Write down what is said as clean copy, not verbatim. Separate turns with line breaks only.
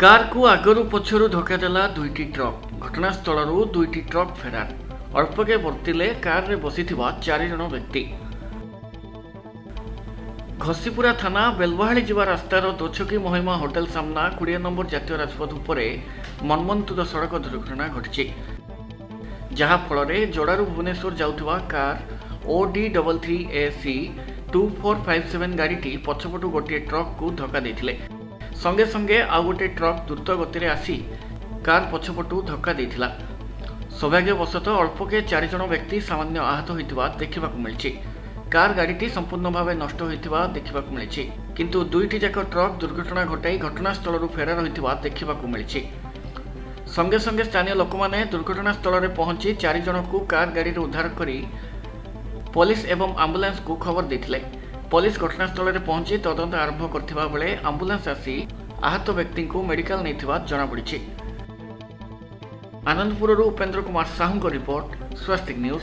Car को आगरू पछरू धक्का देला दुईटी ट्रक। घटनास्थल दुईटी ट्रक फेरार। अल्पके वर्तिले कार रे बसिथिबा 4 जण व्यक्ति। घसीपुरा थाना बेलवाहाली जिबा रास्तार दोछकी महिमा होटेल सामना 20 नंबर जातीय राजपथ उपरे मनमंतुद सड़क दुर्घटना घटी, जहा फल जोड़ारू भुवनेश्वर जाउथिबा कार OD33AC 2457 गाड़ीटी पछपटू गोटे ट्रक को धक्का देथिले। संगे संगे आउ गोटे ट्रक द्रुत गति आसी कार पछपटू धक्का देथिला। सौभाग्यवशतः अल्पके 4 जण व्यक्ति सामान्य आहत होइतिबा देखिबाकू मिलछि। कार गाड़ीटी संपूर्ण भाव नष्ट होइतिबा देखिबाकू मिलछि, किंतु दुईटी जाक ट्रक दुर्घटना घटाई घटनास्थल फेरार होइतिबा देखिबाकू मिलछि। संगे संगे स्थानीय लोक माने दुर्घटनास्थल में पहुंची 4 जन को कार गाड़ी उद्धार करी पुलिस एवं आंबुलांस को खबर देथिले। पुलिस घटनास्थल में पहुंची तदंत आरंभ करथिबा बेले आंबुलांस आसी आहत व्यक्ति को मेडिकल नैथिबा जଣା पड़िछि। आनंदपुर उपेंद्र कुमार साहू रिपोर्ट, स्वस्तिक न्यूज।